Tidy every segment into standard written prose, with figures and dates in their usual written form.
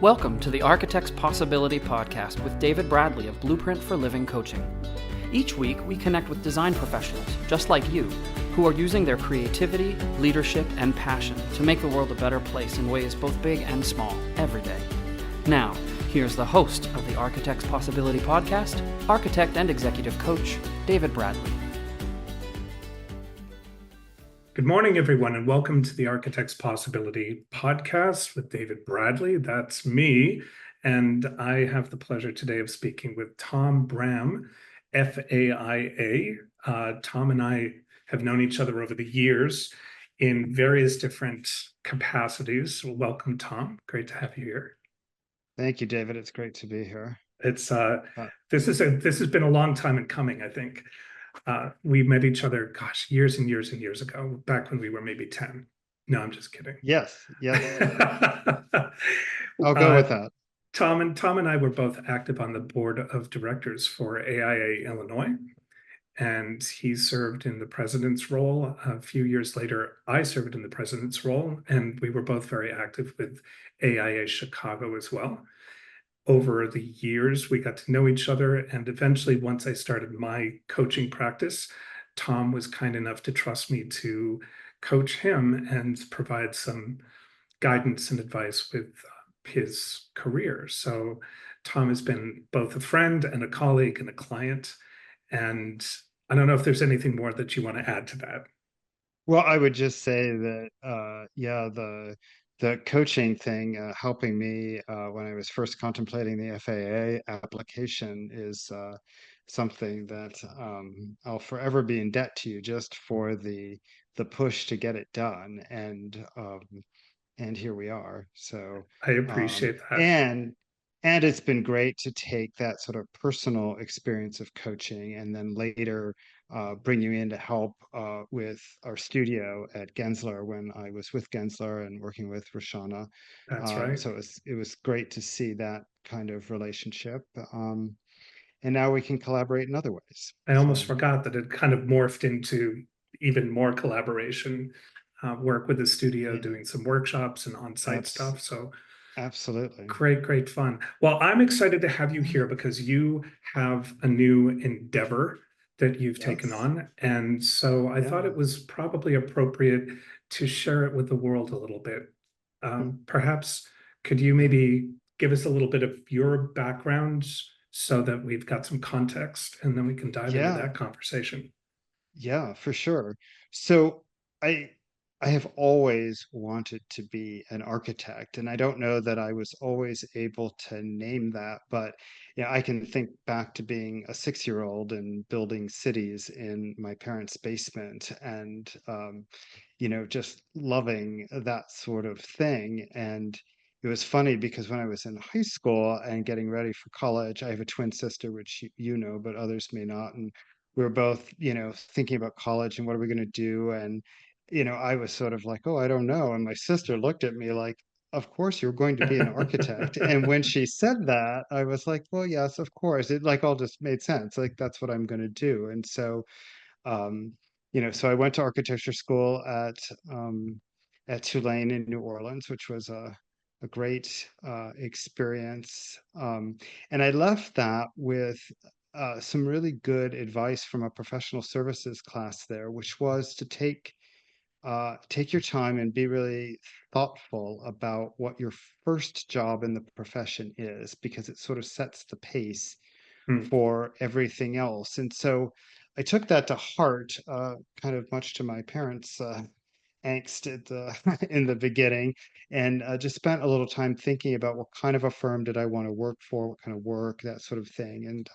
Welcome to the Architect's Possibility podcast with David Bradley of Blueprint for Living Coaching. Each week, we connect with design professionals, just like you, who are using their creativity, leadership, and passion to make the world a better place in ways both big and small, every day. Now, here's the host of the Architect's Possibility podcast, architect and executive coach, David Bradley. Good morning, everyone, and welcome to the Architect's Possibility podcast with David Bradley. That's me, and I have the pleasure today of speaking with Tom Braham, FAIA. Tom and I have known each other over the years in various different capacities. Welcome, Tom. Great to have you here. Thank you, David. It's great to be here. This has been a long time in coming, I think. We met each other, years and years and years ago, back when we were maybe 10. No, I'm just kidding. Yes. I'll go with that. Tom and I were both active on the board of directors for AIA Illinois, and he served in the president's role. A few years later, I served in the president's role, and we were both very active with AIA Chicago as well. Over the years, we got to know each other, and eventually, once I started my coaching practice, Tom was kind enough to trust me to coach him and provide some guidance and advice with his career. So Tom has been both a friend and a colleague and a client, and I don't know if there's anything more that you want to add to that. Well, I would just say that, the coaching thing, helping me when I was first contemplating the FAA application is something that I'll forever be in debt to you just for the push to get it done. And here we are. So I appreciate that. And it's been great to take that sort of personal experience of coaching and then later bring you in to help with our studio at Gensler when I was with Gensler and working with Roshana. That's right. So it was great to see that kind of relationship. And now we can collaborate in other ways. I almost forgot that it kind of morphed into even more collaboration, work with the studio, doing some workshops and on-site stuff. So absolutely. Great fun. Well, I'm excited to have you here because you have a new endeavor that you've taken on. And so I thought it was probably appropriate to share it with the world a little bit. Perhaps could you maybe give us a little bit of your background so that we've got some context and then we can dive into that conversation? Yeah, for sure. So I have always wanted to be an architect, and I don't know that I was always able to name that, but yeah, I can think back to being a 6-year-old and building cities in my parents' basement and just loving that sort of thing. And it was funny because when I was in high school and getting ready for college, I have a twin sister, which you know, but others may not. And we were both, thinking about college and what are we going to do? And I was sort of like, oh, I don't know. And my sister looked at me like, of course you're going to be an architect. And when she said that, I was like, well, yes, of course. It like all just made sense. Like that's what I'm going to do. And so, so I went to architecture school at Tulane in New Orleans, which was a great experience. And I left that with some really good advice from a professional services class there, which was to take your time and be really thoughtful about what your first job in the profession is, because it sort of sets the pace for everything else. And so I took that to heart, kind of much to my parents' angst in the beginning, and just spent a little time thinking about what kind of a firm did I want to work for, what kind of work, that sort of thing. And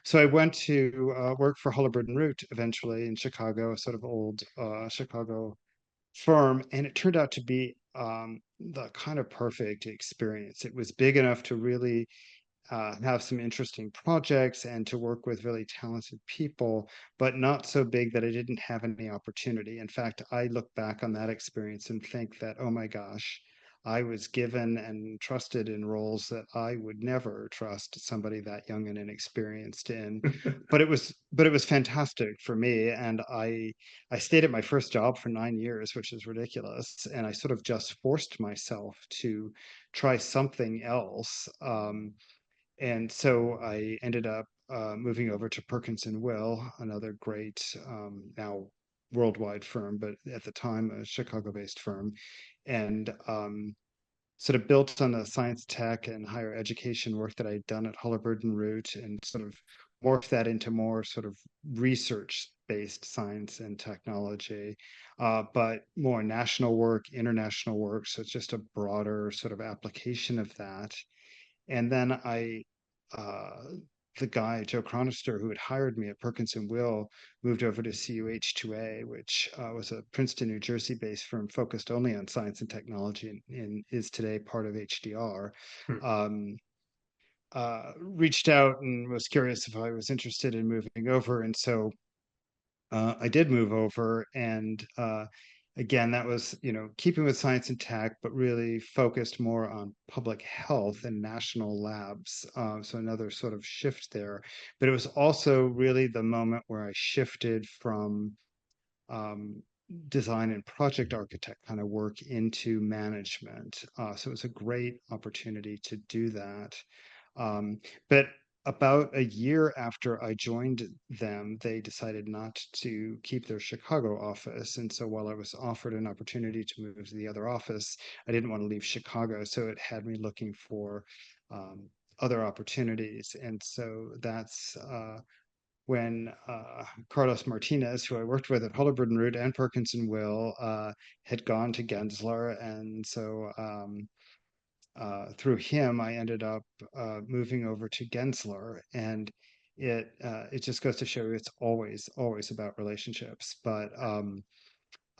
so I went to work for Holabird Root eventually in Chicago, a sort of old Chicago firm, and it turned out to be the kind of perfect experience. It was big enough to really have some interesting projects and to work with really talented people, but not so big that I didn't have any opportunity. In fact, I look back on that experience and think that, oh my gosh, I was given and trusted in roles that I would never trust somebody that young and inexperienced in. But it was fantastic for me, and I stayed at my first job for 9 years, which is ridiculous, and I sort of just forced myself to try something else. And so I ended up moving over to Perkins and Will, another great now worldwide firm, but at the time a Chicago-based firm, and sort of built on the science tech and higher education work that I'd done at Holabird Root, and sort of morphed that into more sort of research-based science and technology, but more national work, international work. So it's just a broader sort of application of that. And then uh, the guy, Joe Chronister, who had hired me at Perkins and Will, moved over to CUH2A, which was a Princeton, New Jersey-based firm focused only on science and technology, and is today part of HDR. Hmm. Um, Reached out and was curious if I was interested in moving over, and so I did move over, and again, that was, keeping with science and tech, but really focused more on public health and national labs. So another sort of shift there. But it was also really the moment where I shifted from um, design and project architect kind of work into management. So it was a great opportunity to do that. But about a year after I joined them, they decided not to keep their Chicago office. And so while I was offered an opportunity to move to the other office, I didn't want to leave Chicago. So it had me looking for other opportunities. And so that's when Carlos Martinez, who I worked with at Holabird Root and Perkins and Will, had gone to Gensler. And so through him, I ended up moving over to Gensler, and it just goes to show you it's always about relationships. But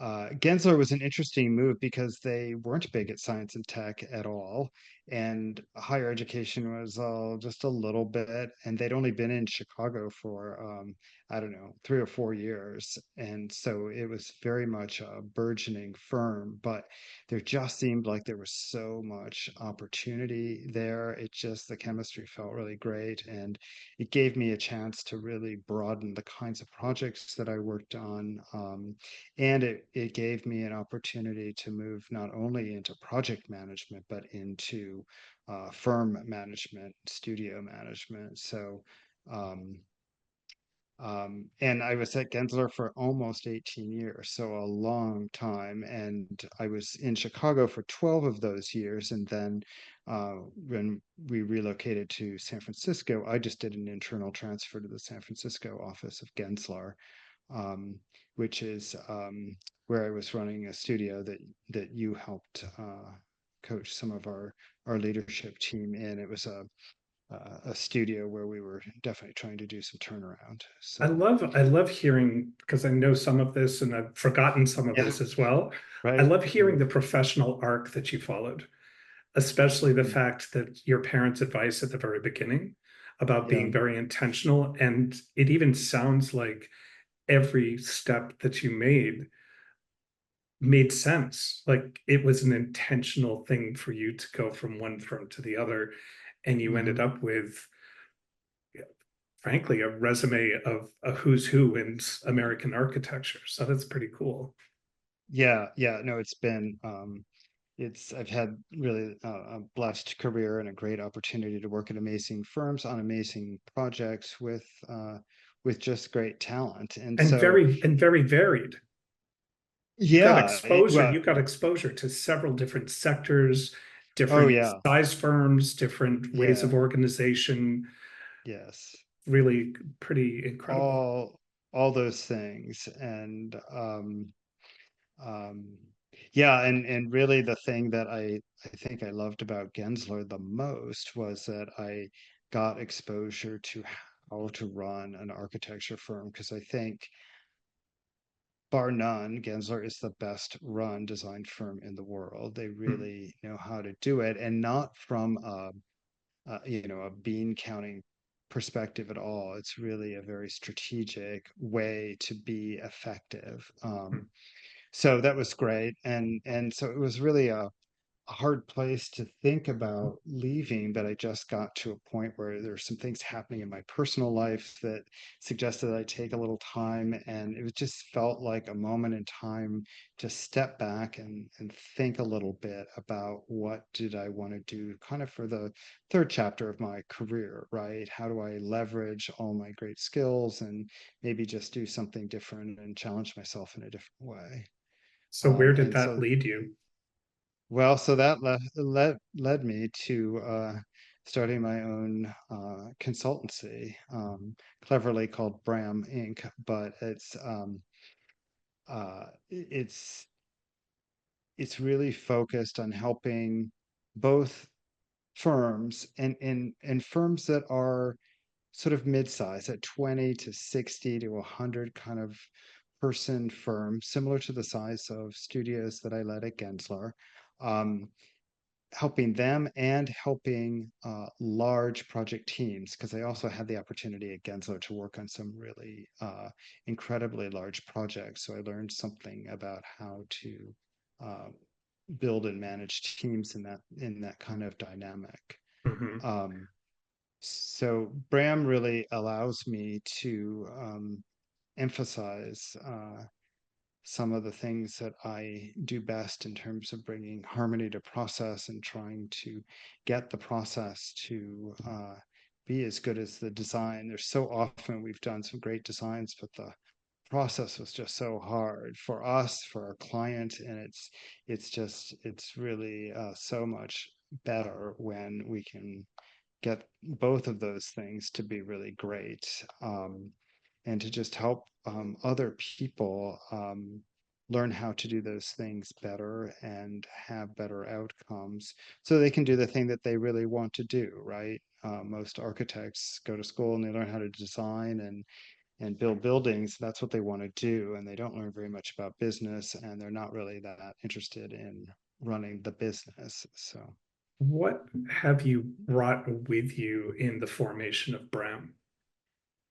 Gensler was an interesting move because they weren't big at science and tech at all, and higher education was just a little bit, and they'd only been in Chicago for I don't know, 3 or 4 years, and so it was very much a burgeoning firm. But there just seemed like there was so much opportunity there. It just the chemistry felt really great, and it gave me a chance to really broaden the kinds of projects that I worked on. And it gave me an opportunity to move not only into project management, but into firm management, studio management. So, um, and I was at Gensler for almost 18 years, so a long time. And I was in Chicago for 12 of those years. And then when we relocated to San Francisco, I just did an internal transfer to the San Francisco office of Gensler, um, which is where I was running a studio that you helped coach some of our leadership team in. It was a studio where we were definitely trying to do some turnaround. I So love I love hearing, because I know some of this and I've forgotten some of yeah, this as well. I right, love hearing right. the professional arc that you followed, especially the Mm, fact that your parents' advice at the very beginning about yeah. being very intentional. And it even sounds like every step that you made sense. Like it was an intentional thing for you to go from one firm to the other. And you ended Hmm. up with, frankly, a resume of a who's who in American architecture. So that's pretty cool. Yeah, yeah. No, it's been I've had really a blessed career and a great opportunity to work at amazing firms on amazing projects with just great talent. And And so very varied. yeah, well, You got exposure to several different sectors, oh different yeah, size firms, different ways of yeah, organization. yes, Really pretty incredible. all all those things. And um yeah, and really the thing that I think I loved about Gensler the most was that I got exposure to how to run an architecture firm, because I think bar none, Gensler is the best run design firm in the world. They Hmm. really know how to do it, and not from a bean counting perspective at all. It's really a very strategic way to be effective. Hmm. So that was great, and so it was really a hard place to think about leaving, but I just got to a point where there's some things happening in my personal life that suggested that I take a little time, and it just felt like a moment in time to step back and think a little bit about what did I want to do kind of for the third chapter of my career, right? How do I leverage all my great skills and maybe just do something different and challenge myself in a different way? So where did And that so lead you? well, so that led me to starting my own consultancy, cleverly called Braham Inc. But it's really focused on helping both firms and firms that are sort of mid-size at 20 to 60 to 100 kind of person firm, similar to the size of studios that I led at Gensler. Um, Helping them and helping large project teams, because I also had the opportunity at Gensler to work on some really incredibly large projects. So I learned something about how to uh, build and manage teams in that kind of dynamic. Hmm. Um, so Bram really allows me to emphasize some of the things that I do best in terms of bringing harmony to process and trying to get the process to be as good as the design. There's so often we've done some great designs, but the process was just so hard for us, for our client, and it's really so much better when we can get both of those things to be really great, and to just help other people learn how to do those things better and have better outcomes so they can do the thing that they really want to do, right? Most architects go to school and they learn how to design and build buildings. That's what they want to do, and they don't learn very much about business, and they're not really that interested in running the business. So What have you brought with you in the formation of Braham?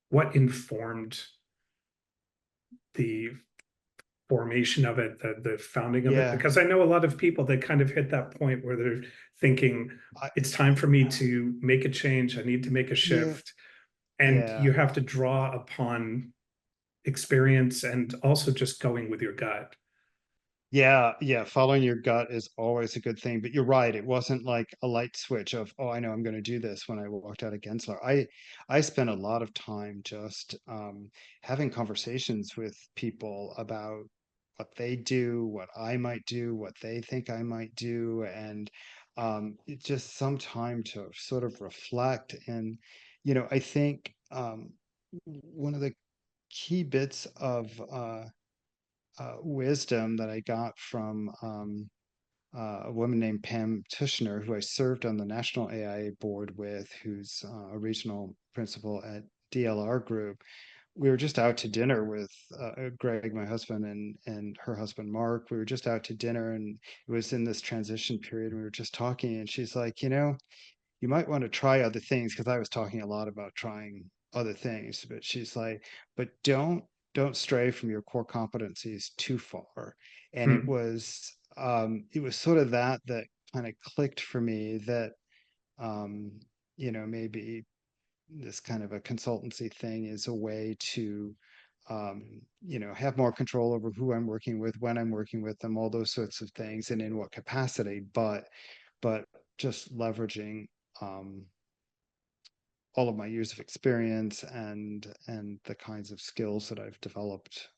What informed the formation of it, the founding of it? yeah, Because I know a lot of people that kind of hit that point where they're thinking, I, it's time for me to make a change. I need to make a yeah, shift. And yeah. you have to draw upon experience and also just going with your gut. Yeah, yeah, following your gut is always a good thing. But you're right, it wasn't like a light switch of, oh, I know I'm going to do this when I walked out of Gensler. I spent a lot of time just having conversations with people about what they do, what I might do, what they think I might do, and it just some time to sort of reflect. And I think one of the key bits of wisdom that I got from a woman named Pam Tushner, who I served on the national AIA board with, who's a regional principal at DLR Group. We were just out to dinner with Greg, my husband, and her husband Mark. We were just out to dinner, and it was in this transition period. And we were just talking, and she's like, you might want to try other things, because I was talking a lot about trying other things, but she's like, but don't stray from your core competencies too far. And Hmm. it was sort of that kind of clicked for me that um maybe this kind of a consultancy thing is a way to have more control over who I'm working with, when I'm working with them, all those sorts of things, and in what capacity, but just leveraging um, all of my years of experience and the kinds of skills that I've developed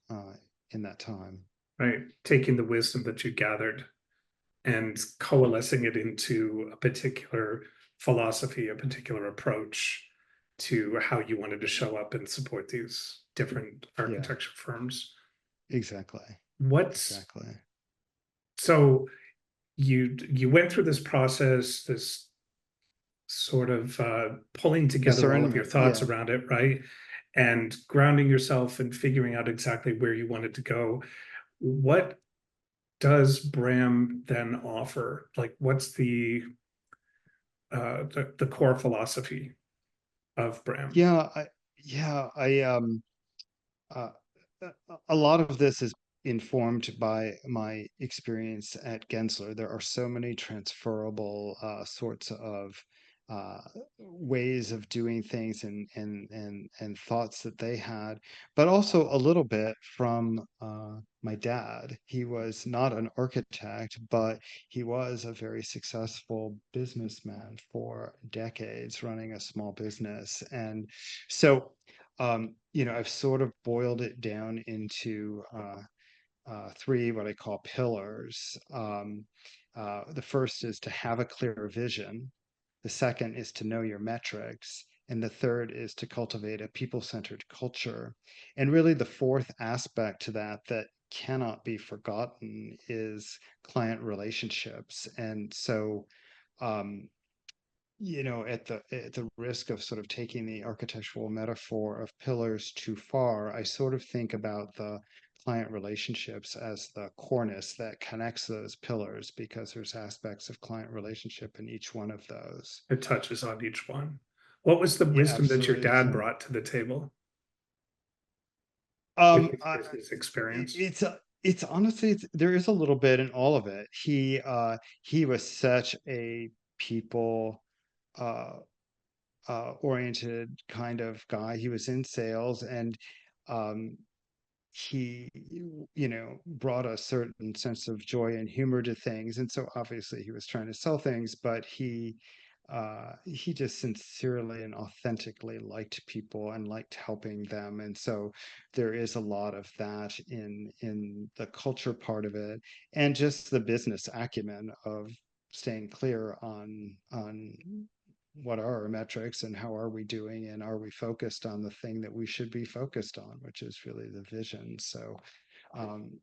in that time. Right? Taking the wisdom that you gathered and coalescing it into a particular philosophy, a particular approach to how you wanted to show up and support these different Yeah, architecture firms. exactly, What's exactly. so you went through this process, this sort of pulling together all of your Discernment, thoughts yeah, around it, right? And grounding yourself and figuring out exactly where you wanted to go. What does Bram then offer? Like, what's the core philosophy of Bram? yeah, I, yeah, I uh, a lot of this is informed by my experience at Gensler. There are so many transferable sorts of uh, ways of doing things and thoughts that they had, but also a little bit from my dad. He was not an architect, but he was a very successful businessman for decades, running a small business. And so, I've sort of boiled it down into three what I call pillars. The first is to have a clear vision. The second is to know your metrics. And the third is to cultivate a people-centered culture. And really, the fourth aspect to that that cannot be forgotten is client relationships. And so, um, at the risk of sort of taking the architectural metaphor of pillars too far, I sort of think about the client relationships as the cornice that connects those pillars, because there's aspects of client relationship in each one of those. It touches on each one. What was the Yeah, wisdom that your absolutely. dad So, brought to the table with um, his I, business experience? it's honestly, there is a little bit in all of it. He was such a people uh oriented kind of guy. He was in sales, and um, he, brought a certain sense of joy and humor to things. And so obviously he was trying to sell things, but he just sincerely and authentically liked people and liked helping them. And so there is a lot of that in the culture part of it, and just the business acumen of staying clear on what are our metrics and how are we doing, and are we focused on the thing that we should be focused on, which is really the vision. So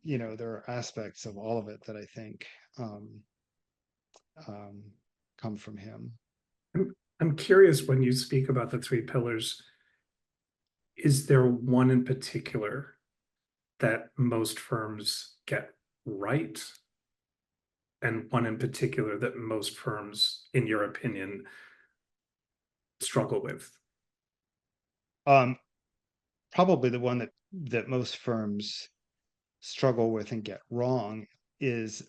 there are aspects of all of it that I think um, um, come from him. I'm curious, when you speak about the three pillars, is there one in particular that most firms get right, and one in particular that most firms, in your opinion, struggle with? um, Probably the one that most firms struggle with and get wrong is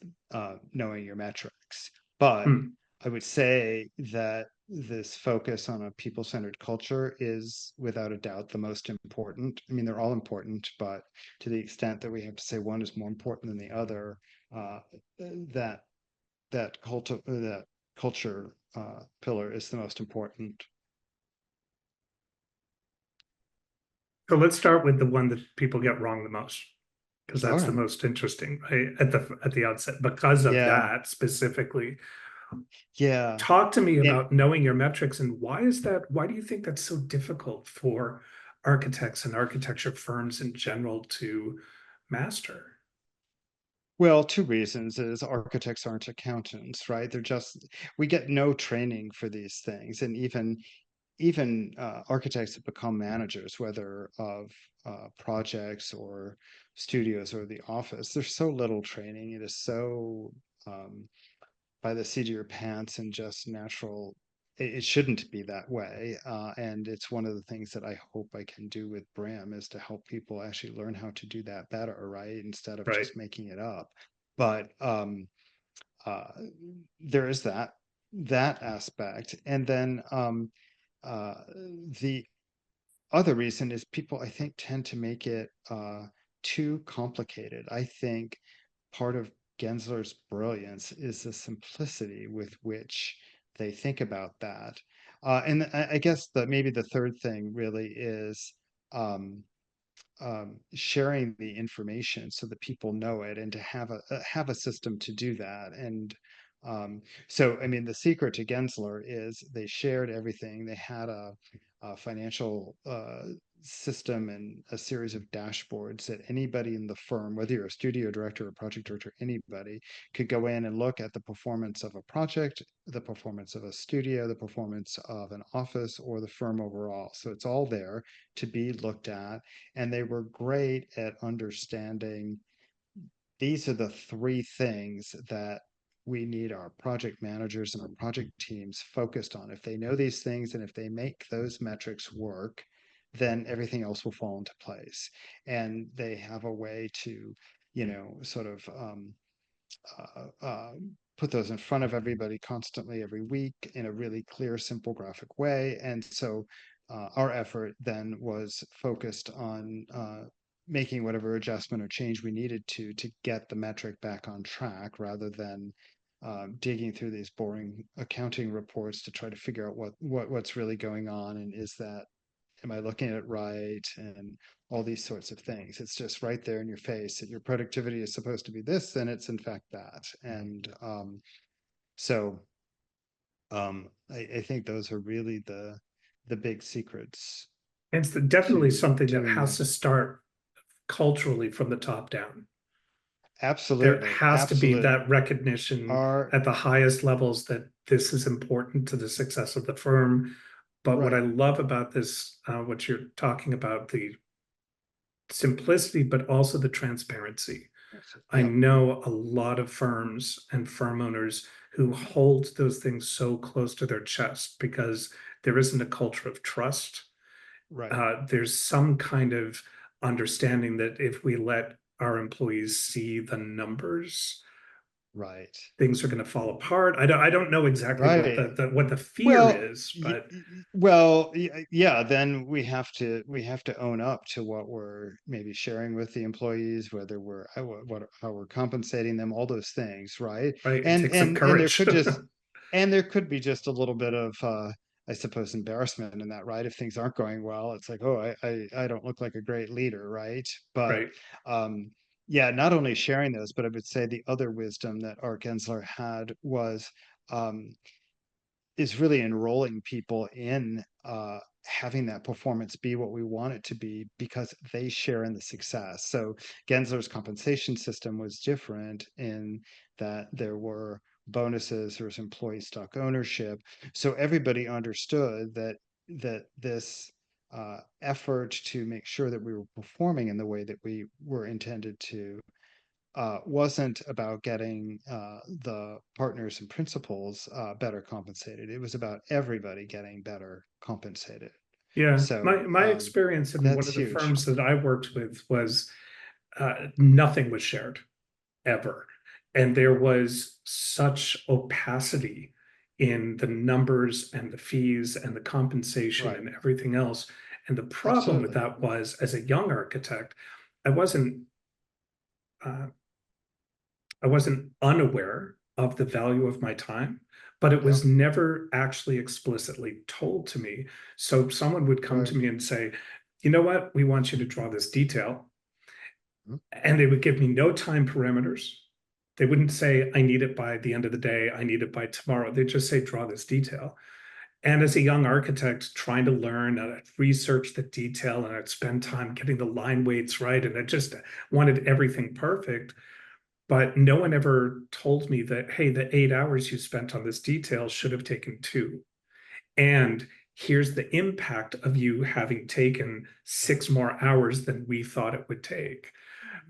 knowing your metrics. But Hmm. I would say that this focus on a people-centered culture is without a doubt the most important. I mean, they're all important, but to the extent that we have to say one is more important than the other, uh, that that culture pillar is the most important. So let's start with the one that people get wrong the most, because All that's the right. most interesting, right? At the outset, because of Yeah. that specifically. Yeah. Talk to me And about knowing your metrics, and why is that? Why do you think that's so difficult for architects and architecture firms in general to master? well, two reasons is architects aren't accountants, right? We get no training for these things. And even architects that become managers, whether of projects or studios or the office, there's so little training. It is so um, by the seat of your pants and just natural. It shouldn't be that way. And it's one of the things that I hope I can do with Braham, is to help people actually learn how to do that better, right? Instead of Right. just making it up. But uh, there is that aspect. And then uh, the other reason is people, I think, tend to make it too complicated. I think part of Gensler's brilliance is the simplicity with which they think about that. And I guess that maybe the third thing really is um, sharing the information so that people know it, and to have a system to do that. And so, I mean, the secret to Gensler is they shared everything. They had a financial system and a series of dashboards that anybody in the firm, whether you're a studio director or project director, anybody could go in and look at the performance of a project, the performance of a studio, the performance of an office, or the firm overall. So it's all there to be looked at, and they were great at understanding these are the three things that we need our project managers and our project teams focused on. If they know these things and if they make those metrics work, then everything else will fall into place. And they have a way to sort of put those in front of everybody constantly every week in a really clear, simple graphic way. And so our effort then was focused on making whatever adjustment or change we needed to get the metric back on track, rather than digging through these boring accounting reports to try to figure out what's really going on, and am I looking at it right, and all these sorts of things. It's just right there in your face that your productivity is supposed to be this, and it's in fact that. And so I think those are really the big secrets It's definitely to something that doing has to this. start culturally from the top down. There Absolutely, has to be absolutely. that recognition Our at the highest levels that this is important to the success of the firm. But what I right, love about this, what you're talking about, the simplicity, but also the transparency. I yep, know a lot of firms and firm owners who hold those things so close to their chest because there isn't a culture of trust. right, There's some kind of understanding that if we let our employees see the numbers, right, things are going to fall apart. I don't know exactly what right. the fear Well, is, but yeah, then we have to own up to what we're maybe sharing with the employees, whether we're how we're compensating them, all those things, right? right, it And takes some and courage. there could be just a little bit of I suppose embarrassment in that, right? If things aren't going well, it's like, oh, I don't look like a great leader, right? But Right. um yeah, not only sharing those, but I would say the other wisdom that Art Gensler had was um is really enrolling people in having that performance be what we want it to be, because they share in the success. So Gensler's compensation system was different in that there were bonuses, there was employee stock ownership. So everybody understood that this effort to make sure that we were performing in the way that we were intended to wasn't about getting the partners and principals better compensated. It was about everybody getting better compensated. Yeah, So my experience in one that's of the huge. firms that I worked with was nothing was shared ever. And there was such opacity in the numbers and the fees and the compensation Right. and everything else. And the problem with Absolutely. that was, as a young architect, I wasn't uh, I wasn't unaware of the value of my time, but it was Yep. never actually explicitly told to me. So someone would come to Right. me and say, you know what, we want you to draw this detail. Mhm. And they would give me no time parameters. They wouldn't say, I need it by the end of the day, I need it by tomorrow. They'd just say, draw this detail. And as a young architect trying to learn, I'd research the detail and I'd spend time getting the line weights right. And I just wanted everything perfect. But no one ever told me that, hey, the 8 hours you spent on this detail should have taken two. And here's the impact of you having taken 6 more hours than we thought it would take.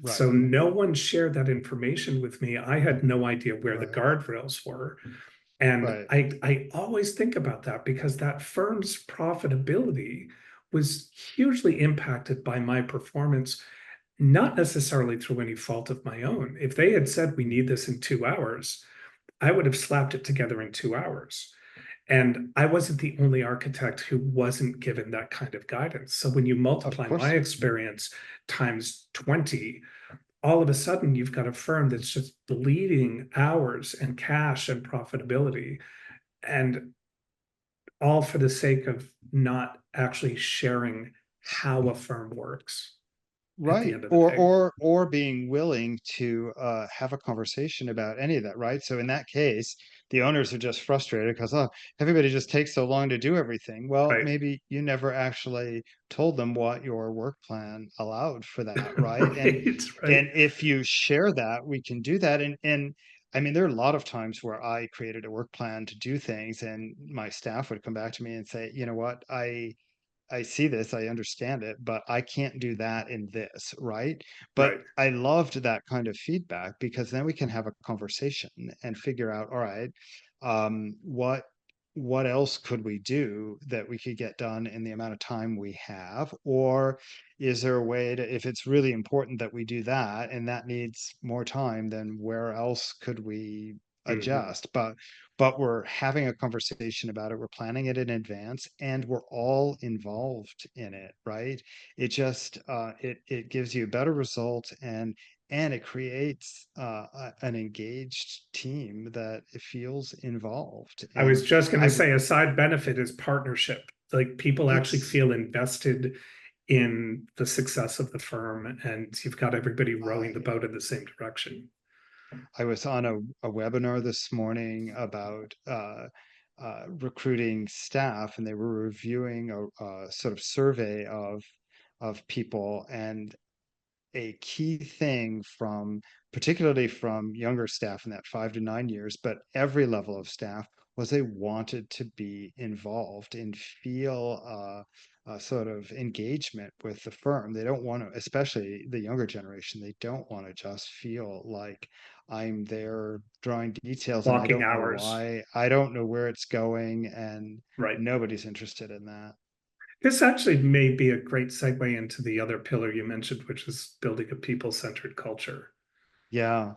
So Right. no one shared that information with me. I had no idea where the Right. guardrails were. And Right. I always think about that because that firm's profitability was hugely impacted by my performance, not necessarily through any fault of my own. If they had said we need this in 2 hours, I would have slapped it together in 2 hours. And I wasn't the only architect who wasn't given that kind of guidance. So when you Of multiply my course. experience times 20, all of a sudden you've got a firm that's just bleeding hours and cash and profitability, and all for the sake of not actually sharing how a firm works at the Right. end of the Or day. being willing to have a conversation about any of that, right? So in that case, the owners are just frustrated because, oh, everybody just takes so long to do everything. Well, Right. maybe you never actually told them what your work plan allowed for that, right? Right. Right. And if you share that, we can do that. And I mean, there are a lot of times where I created a work plan to do things, and my staff would come back to me and say, you know what, I see this, I understand it, but I can't do that in this, right? But Right. I loved that kind of feedback, because then we can have a conversation and figure out, all right, what what else could we do that we could get done in the amount of time we have? Or is there a way to, if it's really important that we do that and that needs more time, then where else could we Mhm. adjust? But we're having a conversation about it, we're planning it in advance, and we're all involved in it, right? It just it gives you a better result, and it creates an engaged team that feels involved. I was And just going I to would, say a side benefit is partnership. Like people actually it's, feel invested in the success of the firm, and you've got everybody rowing the I, boat in the same direction. I was on a webinar this morning about recruiting staff, and they were reviewing a sort of survey of people, and a key thing from particularly from younger staff in that 5 to 9 years, but every level of staff, was they wanted to be involved and feel a sort of engagement with the firm. They don't want to, especially the younger generation, they don't want to just feel like I'm there drawing details and I Blocking don't know hours, why, I don't know where it's going, and right? nobody's interested in that. This actually may be a great segue into the other pillar you mentioned, which is building a people-centered culture. Yeah,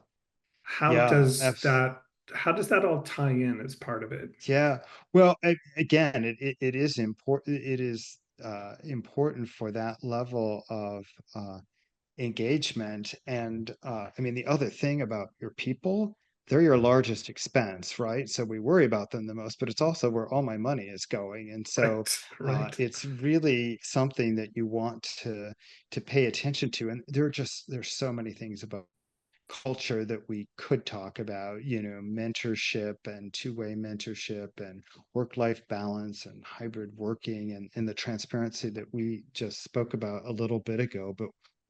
How yeah, does that how does that all tie in as part of it? yeah. Well, again, it is important. It is important for that level of uh, engagement. And I mean, the other thing about your people, they're your largest expense, right? So we worry about them the most, but it's also where all my money is going. And so Right, right. it's really something that you want to pay attention to. And there's so many things about culture that we could talk about, mentorship and two-way mentorship and work-life balance and hybrid working, and the transparency that we just spoke about a little bit ago. But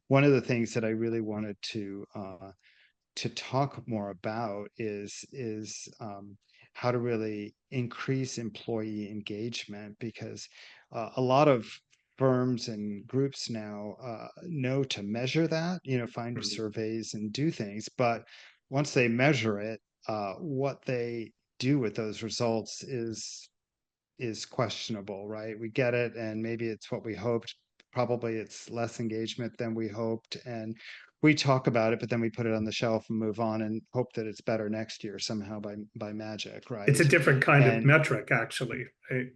one of the things that I really wanted to talk more about is how to really increase employee engagement, because a lot of firms and groups now know to measure that, find Mhm. surveys and do things, but once they measure it, what they do with those results is questionable, right? We get it, and maybe it's what we hoped. Probably it's less engagement than we hoped, and we talk about it, but then we put it on the shelf and move on and hope that it's better next year somehow by magic, It's a right? different kind of And metric, actually. Right?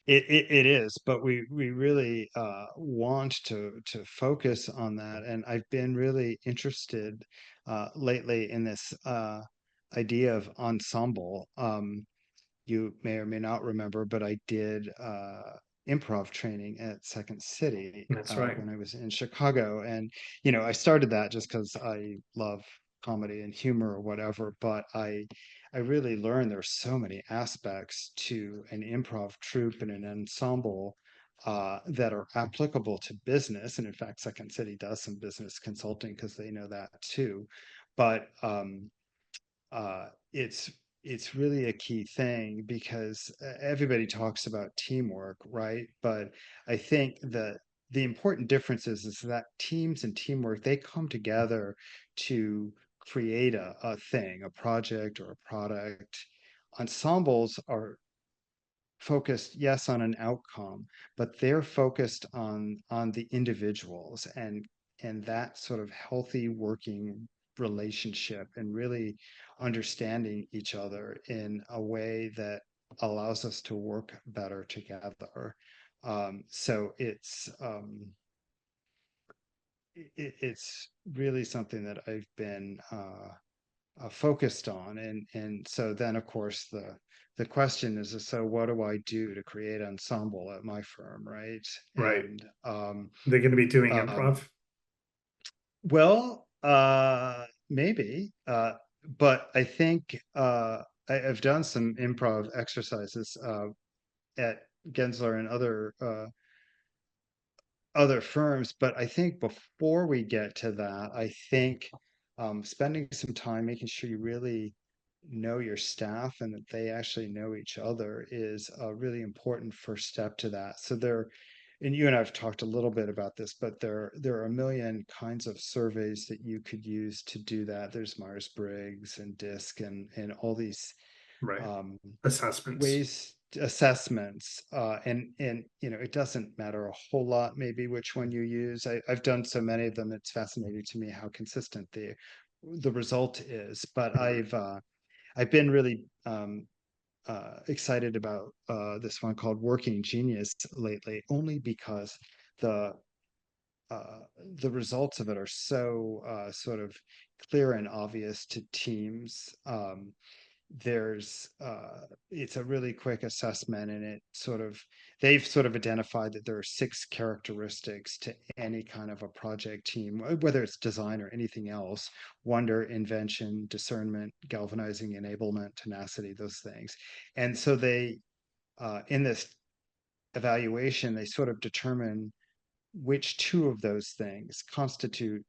it is, but we really want to focus on that. And I've been really interested lately in this idea of ensemble. You may or may not remember, but I did improv training at Second City That's right. when I was in Chicago. And, I started that just because I love comedy and humor or whatever, but I really learned there's so many aspects to an improv troupe and an ensemble that are applicable to business. And in fact, Second City does some business consulting because they know that too. But uh, it's it's really a key thing, because everybody talks about teamwork, right? But I think that the important difference is that teams and teamwork, they come together to create a thing, a project or a product. Ensembles are focused, yes, on an outcome, but they're focused on the individuals, and that sort of healthy working relationship, and really understanding each other in a way that allows us to work better together. So it's really something that I've been focused on. And so then, of course, the question is, so what do I do to create ensemble at my firm, right? Right. And They're going to be doing um improv. well, maybe, but I think I've done some improv exercises at Gensler and other firms. But I think before we get to that, I think spending some time making sure you really know your staff and that they actually know each other is a really important first step to that. So and you and I've talked a little bit about this, but there are a million kinds of surveys that you could use to do that. There's Myers-Briggs and DISC and all these Right. um, Assessments. ways assessments, and it doesn't matter a whole lot maybe which one you use. I've done so many of them, it's fascinating to me how consistent the result is. But Mhm. I've been really excited about this one called Working Genius lately, only because the uh, the results of it are so sort of clear and obvious to teams. There's It's a really quick assessment, and they've sort of identified that there are 6 characteristics to any kind of a project team, whether it's design or anything else: wonder, invention, discernment, galvanizing, enablement, tenacity, those things. And so they in this evaluation, they sort of determine which 2 of those things constitute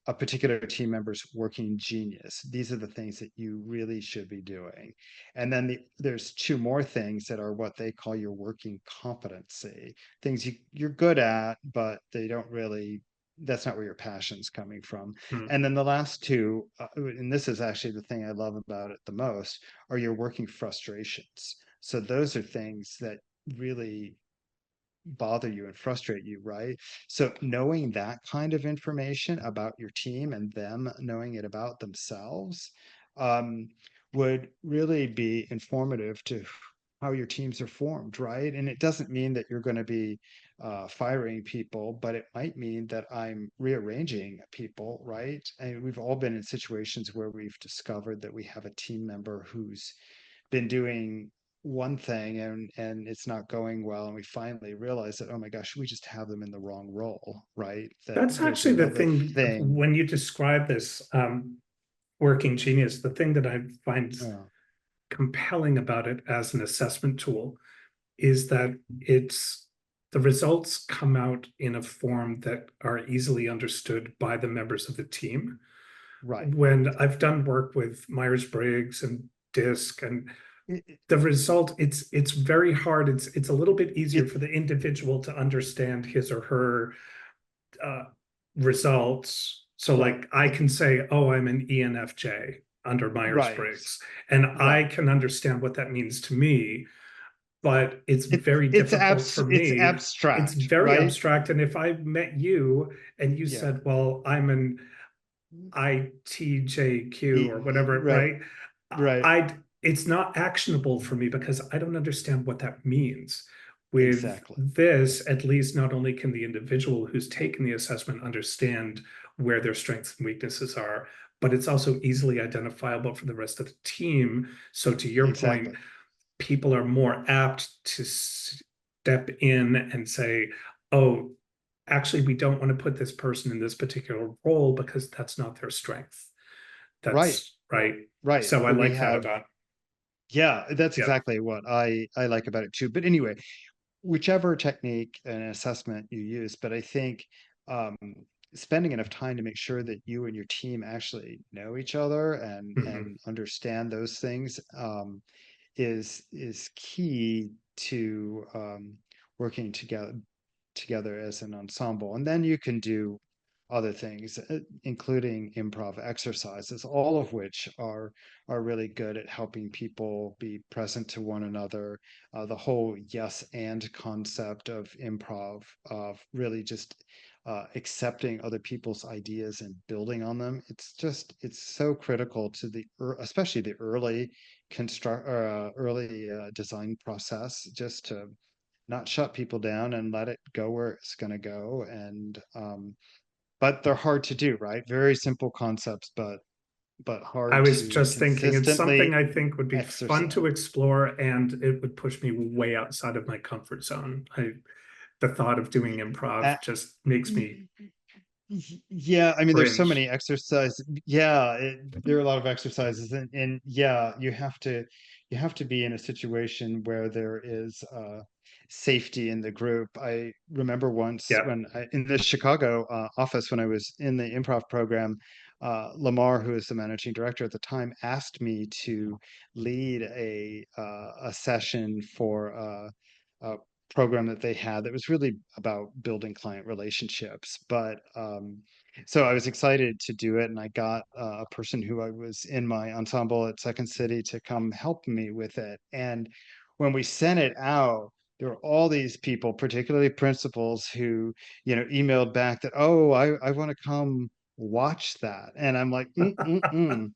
a particular team member's working genius. These are the things that you really should be doing. And then there's 2 more things that are what they call your working competency, things you're good at, but they don't really, that's not where your passion's coming from. Mhm. And then the last 2, and this is actually the thing I love about it the most, are your working frustrations. So those are things that really bother you and frustrate you, right? So knowing that kind of information about your team and them knowing it about themselves um, would really be informative to how your teams are formed, right? And it doesn't mean that you're going to be firing people, but it might mean that I'm rearranging people, right? And we've all been in situations where we've discovered that we have a team member who's been doing one thing and it's not going well, and we finally realize that, oh my gosh, we just have them in the wrong role, right? That That's there's actually the another thing thing. when you describe this working genius, the thing that I find uh, compelling about it as an assessment tool is that it's the results come out in a form that are easily understood by the members of the team. right. When I've done work with Myers-Briggs and DISC, and it, the result, it's very hard. It's a little bit easier it, for the individual to understand his or her uh, results. So right. like I can say, oh, I'm an ENFJ under Right. Myers-Briggs, and I Right. can understand what that means to me, but it's it, very difficult for it's me. It's abstract, very right? abstract. And if I met you and you Yeah. said, well, I'm an ITJQ or whatever, Right. right? Right. I it's not actionable for me because I don't understand what that means. With Exactly. this, at least not only can the individual who's taken the assessment understand where their strengths and weaknesses are, but it's also easily identifiable for the rest of the team. So to your point, Exactly. people are more apt to step in and say, oh, actually, we don't want to put this person in this particular role because that's not their strength. Right. That's right. Right. So I We like that have, about, yeah, that's yeah. exactly what I like about it too. But anyway, whichever technique and assessment you use, but I think um, spending enough time to make sure that you and your team actually know each other Mhm. and understand those things is key to working together as an ensemble. And then you can do other things, including improv exercises, all of which are really good at helping people be present to one another. The whole yes and concept of improv, of really just accepting other people's ideas and building on them. It's so critical to especially the early design process, just to not shut people down and let it go where it's going to go. And but they're hard to do, right? Very simple concepts, but I hard was to just thinking it's something consistently I think would be fun to exercise. explore, and it would push me way outside of my comfort zone. The thought of doing Uh, improv just makes me Yeah, I mean, there's so cringe. many exercises. Yeah, there are a lot of exercises, and yeah, you have to be in a situation where there is safety in the group. I remember once Yeah. in the Chicago office when I was in the improv program, Lamar, who was the managing director at the time, asked me to lead a session for a program that they had that was really about building client relationships. But So I was excited to do it, and I got a person who I was in my ensemble at Second City to come help me with it. And when we sent it out, there were all these people, particularly principals, who, emailed back that, oh, I want to come watch that. And I'm like, mm-mm-mm.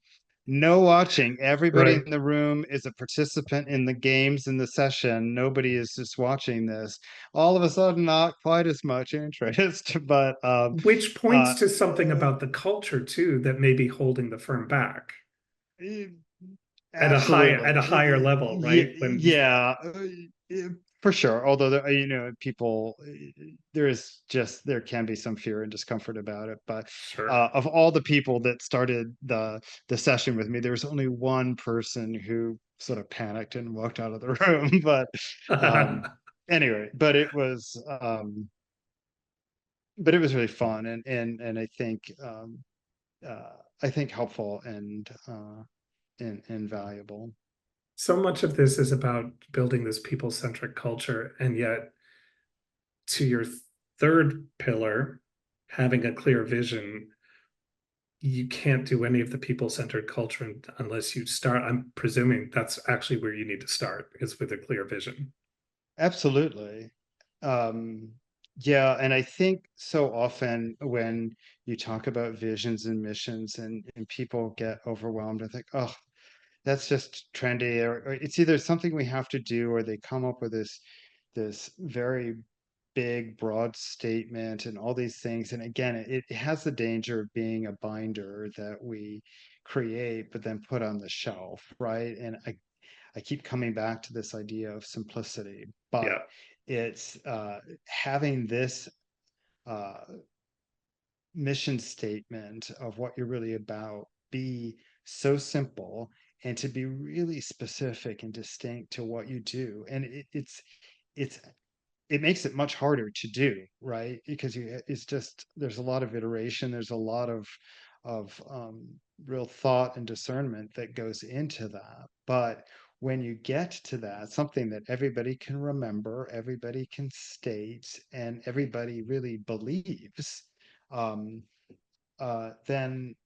No watching. Everybody Right. in the room is a participant in the games in the session. Nobody is just watching this. All of a sudden, not quite as much interest, but Which points uh, to something about the culture too that may be holding the firm back eh, at a absolutely. higher level, right? When Yeah, for sure. Although people, there can be some fear and discomfort about it. But sure. of all the people that started the session with me, there was only one person who sort of panicked and walked out of the room. But um, anyway, but it was really fun, and uh, I think helpful and valuable. So much of this is about building this people-centric culture, and yet to your third pillar, having a clear vision, you can't do any of the people-centered culture unless you start. I'm presuming that's actually where you need to start, is with a clear vision. Absolutely. Um, yeah, and I think so often when you talk about visions and missions and people get overwhelmed and think, oh, that's just trendy, or it's either something we have to do, or they come up with this very big, broad statement and all these things. And again, it has the danger of being a binder that we create, but then put on the shelf, right? And I keep coming back to this idea of simplicity, Yeah, but it's having this uh, mission statement of what you're really about be so simple, and to be really specific and distinct to what you do. And it's it makes it much harder to do, right? Because it's just, there's a lot of iteration, there's a lot of real thought and discernment that goes into that. But when you get to that, something that everybody can remember, everybody can state, and everybody really believes, um, then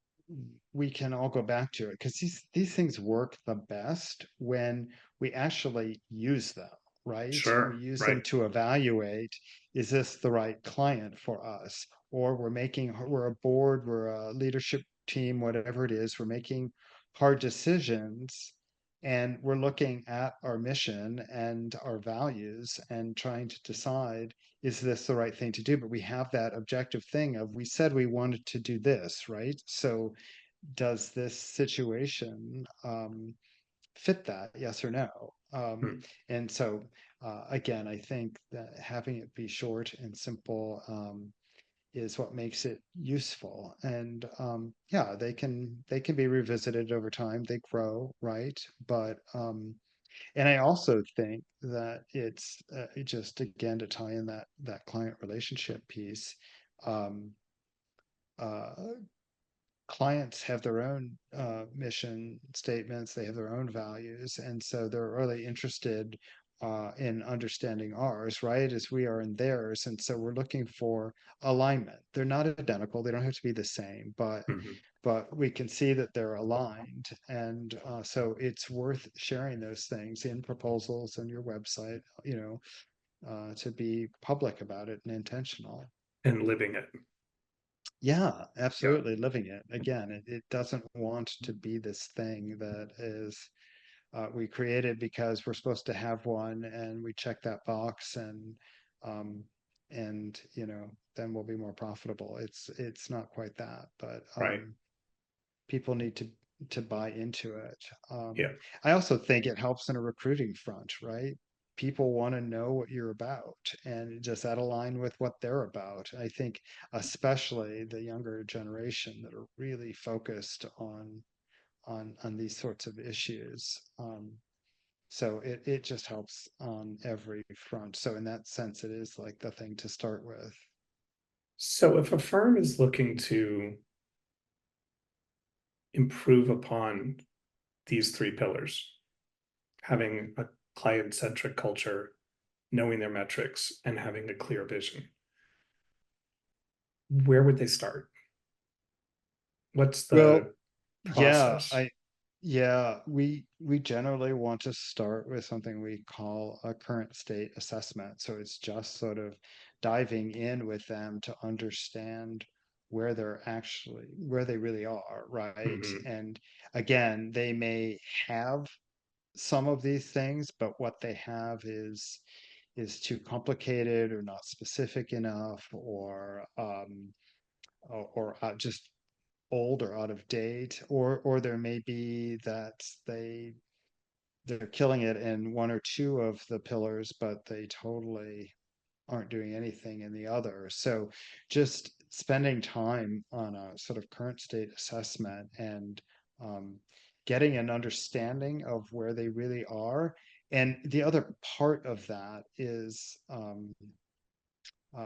we can all go back to it, because these things work the best when we actually use them, right? We sure, use them right. to evaluate, is this the right client for us? Or we're a board, we're a leadership team, whatever it is, we're making hard decisions, and we're looking at our mission and our values and trying to decide, is this the right thing to do? But we have that objective thing of, we said we wanted to do this, right? So does this situation fit that? Yes or no? Hmm. And so again, I think that having it be short and simple is what makes it useful. And yeah, they can be revisited over time. They grow, right? But and I also think that it's just, again, to tie in that client relationship piece. Um, uh, Clients have their own mission statements, they have their own values, and so they're really interested in understanding ours, right, as we are in theirs. And so we're looking for alignment. They're not identical, they don't have to be the same, Mhm. but we can see that they're aligned. And so it's worth sharing those things in proposals and your website, to be public about it and intentional. And living it. Yeah, Yeah, absolutely. Living it. Again, it doesn't want to be this thing that is, we created because we're supposed to have one, and we check that box, um, and then we'll be more profitable. It's not quite that, but right. people need to buy into it. Yeah, I also think it helps in a recruiting front, right? People want to know what you're about, and just that align with what they're about. I think especially the younger generation that are really focused on these sorts of issues. So it just helps on every front. So in that sense, it is like the thing to start with. so if a firm is looking to improve upon these three pillars, having a client-centric culture, knowing their metrics, and having a clear vision, where would they start? What's Well, the yeah, process? we generally want to start with something we call a current state assessment. So it's just sort of diving in with them to understand where they really are, right? Hmm. And again, they may have some of these things, but what they have is too complicated or not specific enough, or just old or out of date, or there may be that they're killing it in one or two of the pillars, but they totally aren't doing anything in the other. So just spending time on a sort of current state assessment and um, getting an understanding of where they really are. And the other part of that is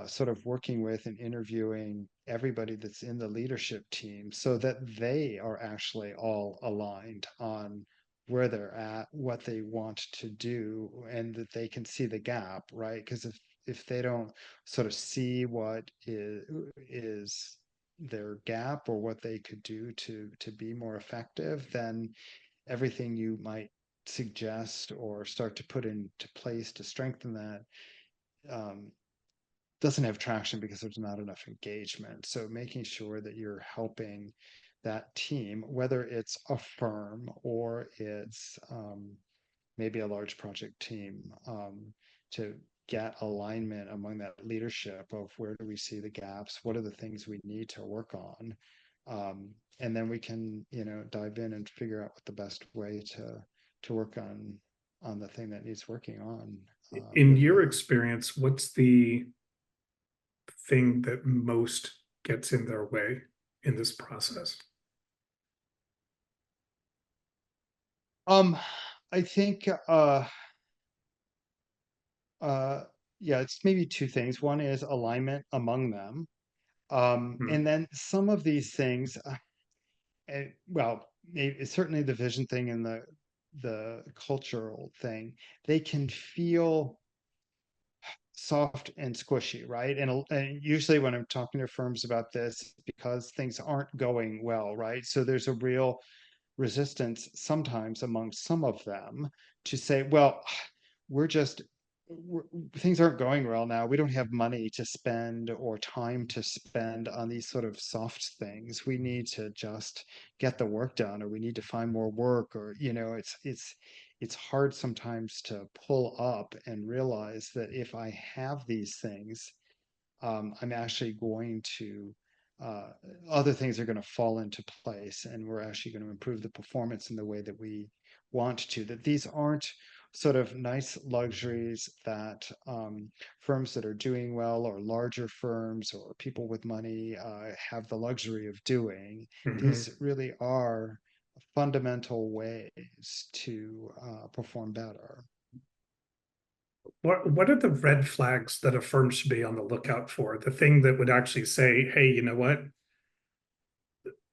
sort of working with and interviewing everybody that's in the leadership team so that they are actually all aligned on where they're at, what they want to do, and that they can see the gap, right? Because if they don't sort of see what is their gap or what they could do to be more effective, then everything you might suggest or start to put into place to strengthen that um, doesn't have traction because there's not enough engagement. So making sure that you're helping that team, whether it's a firm or it's maybe a large project team, to get alignment among that leadership of where do we see the gaps, what are the things we need to work on, and then we can, dive in and figure out what the best way to work on the thing that needs working on In really your is. experience, what's the thing that most gets in their way in this process? Um, I think uh yeah, it's maybe two things. One is alignment among them. Hmm. And then some of these things, well, certainly the vision thing and the cultural thing, they can feel soft and squishy, right? And usually when I'm talking to firms about this, because things aren't going well, right? So there's a real resistance sometimes among some of them to say, well, we're just we're, things aren't going well now. We don't have money to spend or time to spend on these sort of soft things. We need to just get the work done, or we need to find more work, or it's hard sometimes to pull up and realize that if I have these things, I'm actually going to, uh, other things are going to fall into place, and we're actually going to improve the performance in the way that we want to. That these aren't sort of nice luxuries that firms that are doing well, or larger firms, or people with money have the luxury of doing. Hmm. These really are fundamental ways to perform better. What are the red flags that a firm should be on the lookout for? The thing that would actually say, hey, you know what?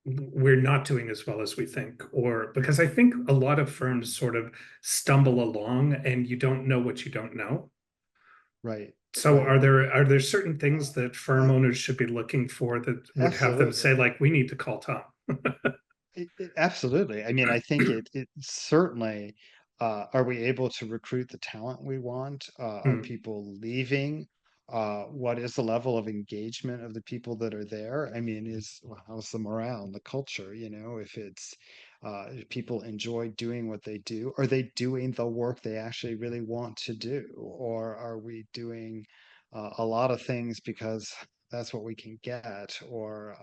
We're not doing as well as we think. Or because I think a lot of firms sort of stumble along and you don't know what you don't know. Right, So right. are there certain things that firm Uh, owners should be looking for that would have them say, Absolutely. like, we need to call Tom? Absolutely. I mean, I think it certainly, are we able to recruit the talent we want? Are Hmm. people leaving? What is the level of engagement of the people that are there? I mean, how's the morale and the culture? If it's if people enjoy doing what they do, are they doing the work they actually really want to do? Or are we doing a lot of things because that's what we can get? Or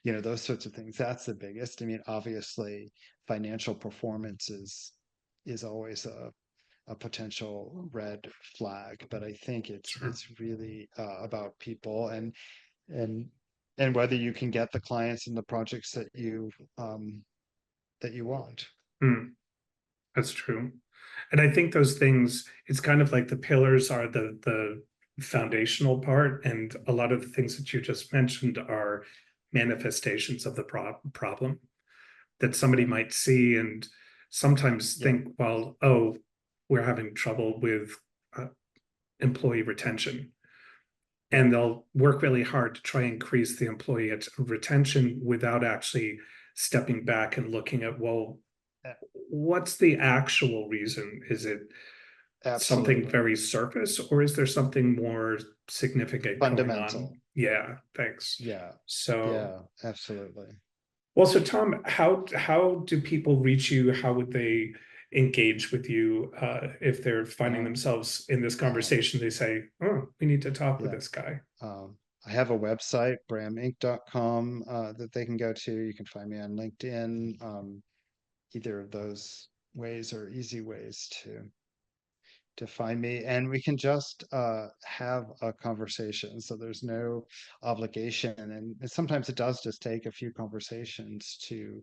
those sorts of things. That's the biggest. I mean, obviously, financial performance is always a potential red flag, but I think it's Sure. it's really about people and and whether you can get the clients and the projects that you want. Hmm. That's true. And I think those things, it's kind of like the pillars are the foundational part, and a lot of the things that you just mentioned are manifestations of the problem that somebody Yeah, might see and sometimes yeah, think, well, oh, we're having trouble with uh, employee retention. and they'll work really hard to try and increase the employee retention without actually stepping back and looking at, well, what's the actual reason? Is it something Absolutely. very surface, or is there something more significant going on? Fundamental. Yeah, thanks. Yeah. So, Yeah, absolutely. well, so Tom, how do people reach you? How would they engage with you if they're finding Um, themselves in this conversation? They say, "Oh, we need to talk with yeah. this guy." I have a website, brahaminc.com, that they can go to. You can find me on LinkedIn. Either of those ways are easy ways to find me, and we can just have a conversation. So there's no obligation, and sometimes it does just take a few conversations to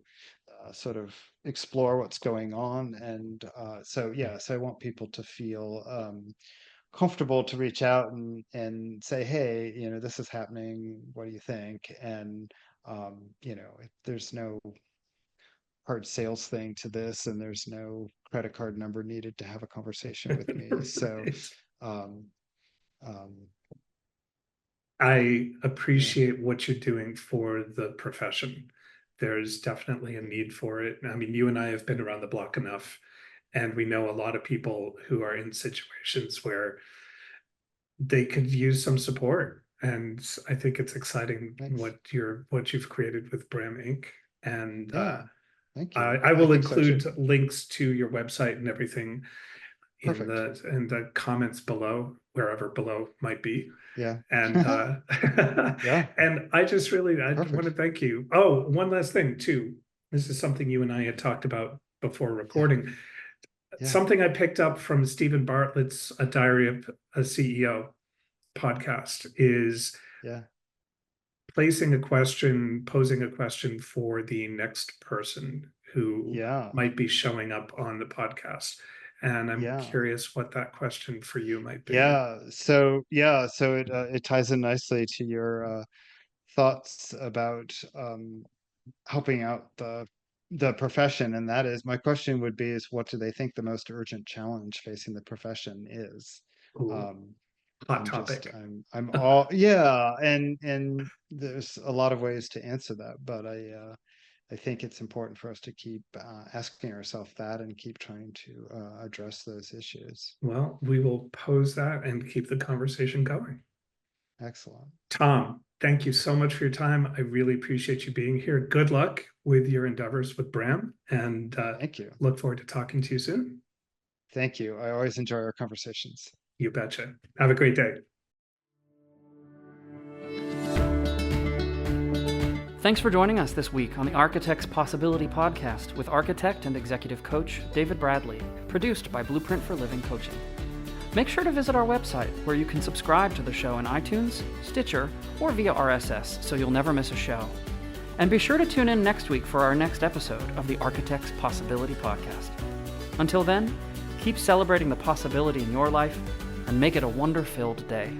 sort of explore what's going on. And so I want people to feel comfortable to reach out and say, hey, this is happening. What do you think? And there's no hard sales thing to this, and there's no credit card number needed to have a conversation with me. So, Right. um, um, I yeah, appreciate what you're doing for the profession. There's definitely a need for it. I mean, you and I have been around the block enough, and we know a lot of people who are in situations where they could use some support. And I think it's exciting thanks. what you've created with Braham Inc. And Yeah, thank you. I I will think so too. include links to your website and everything Perfect. in the comments below, wherever below might be. Yeah. And Yeah, and I want to perfect. thank you. Oh, one last thing too. This is something you and I had talked about before Yeah, recording. yeah, Something I picked up from Stephen Bartlett's A Diary of a CEO podcast is yeah, posing a question for the next person who yeah, might be showing up on the podcast. And I'm yeah. curious what that question for you might be. So it ties in nicely to your thoughts about helping out the profession, and that is, my question would be, is what do they think the most urgent challenge facing the profession is? Ooh, um hot topic. I'm all, yeah, and there's a lot of ways to answer that, but I think it's important for us to keep asking ourselves that and keep trying to address those issues. Well, we will pose that and keep the conversation going. Excellent. Tom, thank you so much for your time. I really appreciate you being here. Good luck with your endeavors with Braham, and Thank you. look forward to talking to you soon. Thank you. I always enjoy our conversations. You betcha. Have a great day. Thanks for joining us this week on the Architect's Possibility podcast with architect and executive coach David Bradley, produced by Blueprint for Living Coaching. Make sure to visit our website where you can subscribe to the show in iTunes, Stitcher, or via RSS so you'll never miss a show. And be sure to tune in next week for our next episode of the Architect's Possibility podcast. Until then, keep celebrating the possibility in your life and make it a wonder-filled day.